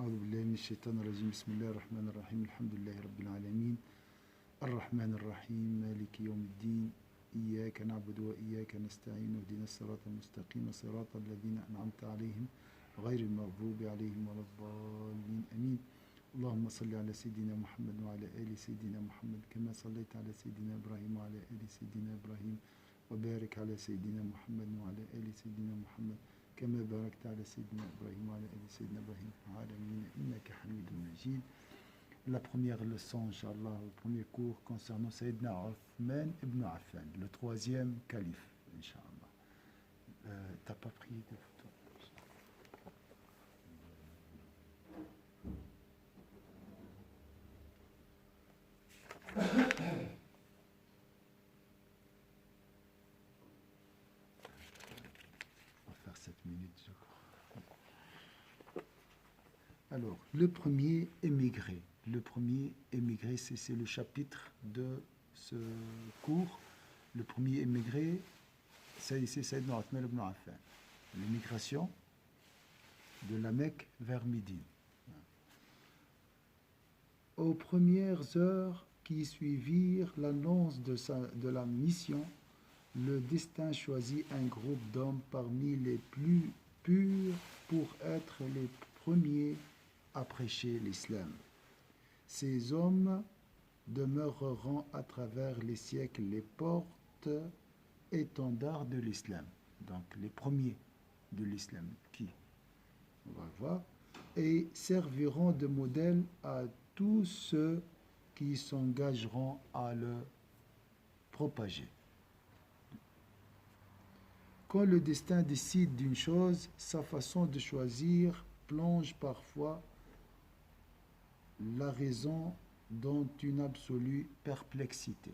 أعوذ بالله من الشيطان الرجيم بسم الله الرحمن الرحيم الحمد لله رب العالمين الرحمن الرحيم مالك يوم الدين إياك نعبد وإياك نستعين اهدنا الصراط المستقيم صراط الذين أنعمت عليهم غير المغضوب عليهم ولا الضالين آمين اللهم صل على سيدنا محمد وعلى آل سيدنا محمد كما صليت على سيدنا إبراهيم وعلى آل سيدنا إبراهيم وبارك على سيدنا محمد وعلى آل سيدنا محمد كما باركت على سيدنا إبراهيم وعلى آل سيدنا إبراهيم في العالمين إنك حميد مجيد. La première leçon, Inch'Allah, le premier cours concernant Sayyidina Othman ibn Affan, le troisième calife, Inch'Allah. T'as pas pris de photo? On va faire 7 minutes, je crois. Alors, le premier émigré. Le premier émigré, c'est le chapitre de ce cours. Le premier émigré, c'est Sayyidina Othman ibn Affan. L'émigration de la Mecque vers Médine. Aux premières heures qui suivirent l'annonce de la mission, le destin choisit un groupe d'hommes parmi les plus purs pour être les premiers à prêcher l'islam. Ces hommes demeureront à travers les siècles les porte-étendards de l'islam. Donc les premiers de l'islam. Qui? On va voir. Et serviront de modèle à tous ceux qui s'engageront à le propager. Quand le destin décide d'une chose, sa façon de choisir plonge parfois la raison dans une absolue perplexité.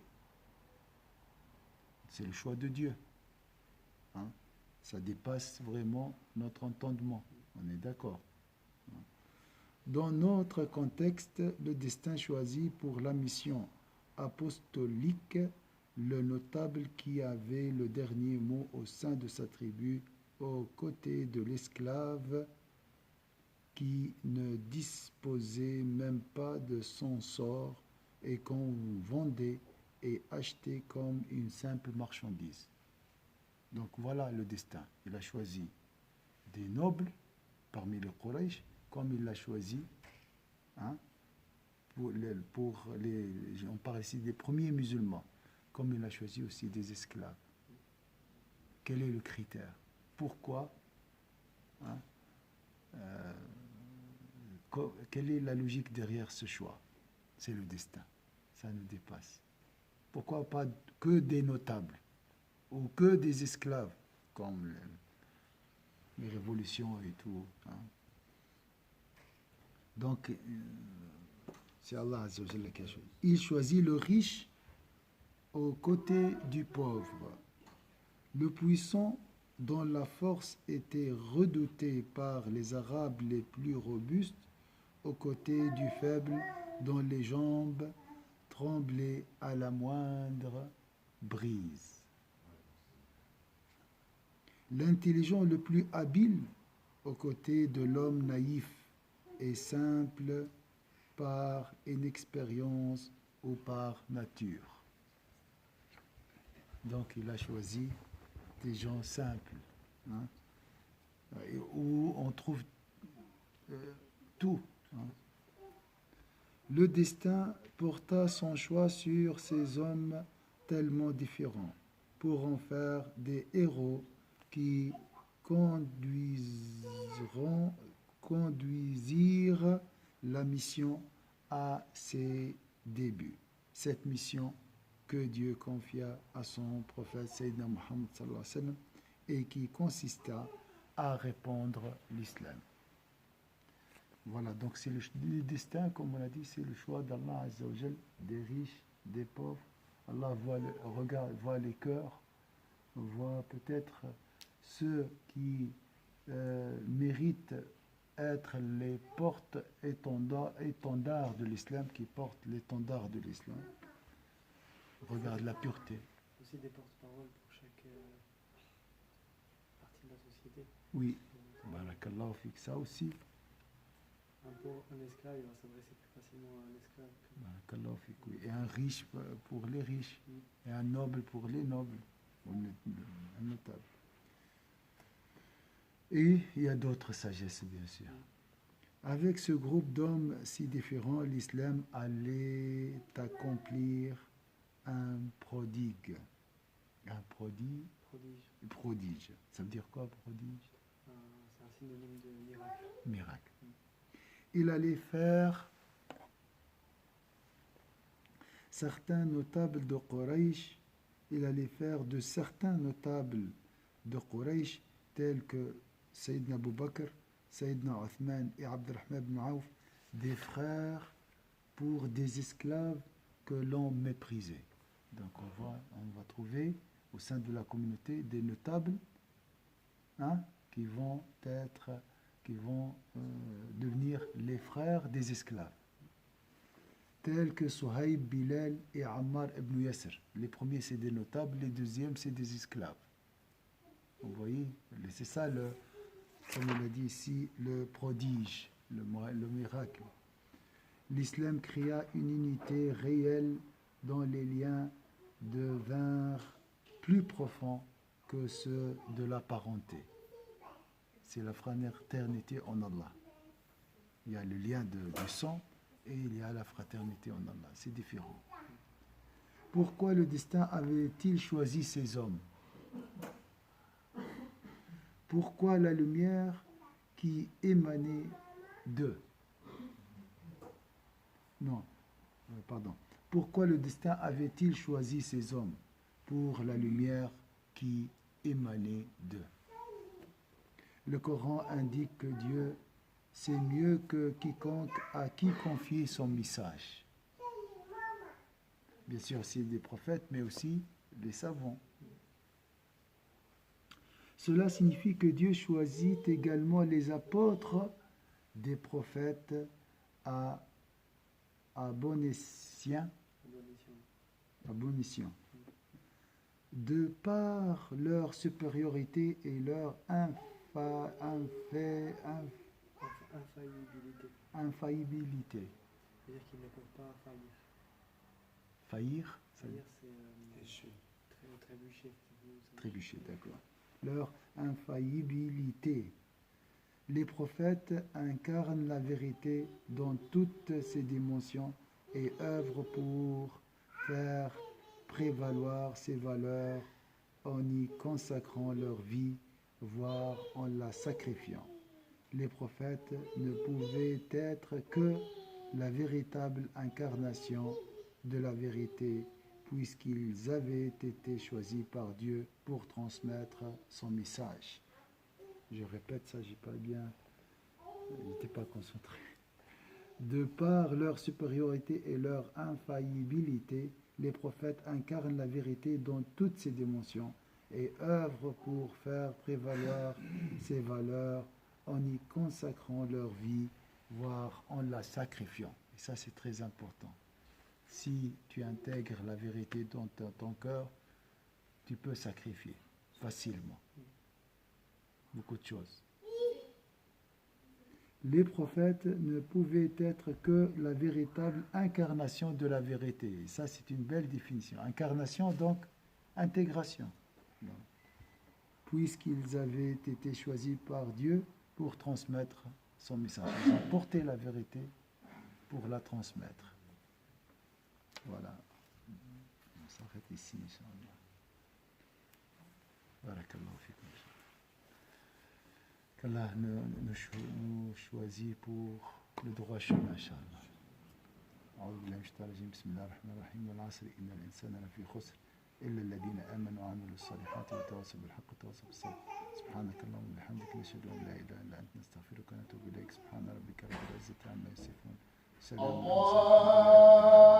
C'est le choix de Dieu. Hein? Ça dépasse vraiment notre entendement. On est d'accord. Dans notre contexte, le destin choisi pour la mission apostolique, le notable qui avait le dernier mot au sein de sa tribu, aux côtés de l'esclave qui ne disposait même pas de son sort et qu'on vendait et achetait comme une simple marchandise. Donc voilà le destin. Il a choisi des nobles parmi les Quraysh, comme il l'a choisi hein, on parle ici des premiers musulmans, comme il a choisi aussi des esclaves. Quel est le critère? Pourquoi hein, quelle est la logique derrière ce choix? C'est le destin. Ça nous dépasse. Pourquoi pas que des notables ou que des esclaves, comme les révolutions et tout hein? Donc, c'est Allah Azza wa Jalla qui a choisi. Il choisit le riche aux côtés du pauvre, le puissant dont la force était redoutée par les Arabes les plus robustes, aux côtés du faible dont les jambes tremblaient à la moindre brise. L'intelligent le plus habile aux côtés de l'homme naïf et simple par inexpérience ou par nature. Donc il a choisi des gens simples, hein, où on trouve tout. Hein. Le destin porta son choix sur ces hommes tellement différents pour en faire des héros qui conduisirent la mission à ses débuts. Cette mission que Dieu confia à son prophète Sayyidina Muhammad sallallahu alayhi wa sallam et qui consista à répandre l'islam. Voilà, donc c'est le destin, comme on a dit, c'est le choix d'Allah Azza wa Jal, des riches, des pauvres. Allah voit les cœurs, voit peut-être ceux qui méritent être les porte-étendards de l'islam, qui portent l'étendard de l'islam. Regarde la pureté. Aussi des porte-paroles pour chaque partie de la société. Oui, barakallahu fik, ça aussi. un esclave, il va s'adresser plus facilement à un esclave que... Barakallahu fik, oui. Et un riche pour les riches, Mm. et un noble pour les nobles, ou un notable. Et il y a d'autres sagesses, bien sûr. Avec ce groupe d'hommes si différents, l'islam allait accomplir un prodigue. Un prodige. Ça veut dire quoi, prodige? C'est un synonyme de miracle. Miracle. Il allait faire certains notables de Quraysh, il allait faire de certains notables de Quraysh, tels que Sayyidina Abu Bakr, Sayyidina Othman et Abdurrahman ibn Auf, des frères pour des esclaves que l'on méprisait. Donc on va trouver au sein de la communauté des notables, hein, qui vont devenir les frères des esclaves, tels que Suhaib, Bilal et Ammar ibn Yasser. Les premiers, c'est des notables, les deuxièmes, c'est des esclaves. Vous voyez, c'est ça, comme il a dit ici, le prodige, le miracle. L'islam créa une unité réelle dont les liens devinrent plus profonds que ceux de la parenté. C'est la fraternité en Allah. Il y a le lien du sang et il y a la fraternité en Allah. C'est différent. Pourquoi le destin avait-il choisi ces hommes? Pourquoi la lumière qui émanait d'eux? Non, pardon. Pourquoi le destin avait-il choisi ces hommes? Pour la lumière qui émanait d'eux. Le Coran indique que Dieu sait mieux que quiconque à qui confier son message. Bien sûr, c'est des prophètes, mais aussi des savants. Cela signifie que Dieu choisit également les apôtres des prophètes à bon escient, de par leur supériorité et leur infaillibilité. C'est-à-dire qu'ils ne peuvent pas faillir. Faillir, Faillir, c'est trébucher. Trébucher, d'accord. Leur infaillibilité. Les prophètes incarnent la vérité dans toutes ses dimensions et œuvrent pour faire prévaloir ses valeurs en y consacrant leur vie, voire en la sacrifiant. Les prophètes ne pouvaient être que la véritable incarnation de la vérité, puisqu'ils avaient été choisis par Dieu pour transmettre son message. Je répète ça, j'ai pas bien, il n'était pas concentré. De par leur supériorité et leur infaillibilité, les prophètes incarnent la vérité dans toutes ses dimensions et œuvrent pour faire prévaloir ses valeurs en y consacrant leur vie, voire en la sacrifiant. Et ça, c'est très important. Si tu intègres la vérité dans ton cœur, tu peux sacrifier facilement beaucoup de choses. Les prophètes ne pouvaient être que la véritable incarnation de la vérité. Et ça, c'est une belle définition. Incarnation, donc, intégration. Puisqu'ils avaient été choisis par Dieu pour transmettre son message. Ils ont porté la vérité pour la transmettre. Voilà. On s'arrête ici, Inch'Allah. Barakallahu fikum. Qu'Allah nous choisit pour le droit chemin, Inch'Allah. أعوذ بالله من الشيطان الرجيم بسم الله الرحمن الرحيم والعصر إن الإنسان لفي خسر إلا الذين آمنوا وعملوا الصالحات وتواصوا بالحق وتواصوا بالصبر سبحانك اللهم وبحمدك نشهد أن لا إله إلا أنت نستغفرك ونتوب إليك سبحان ربك رب العزة عما يصفون سلام على المرسلين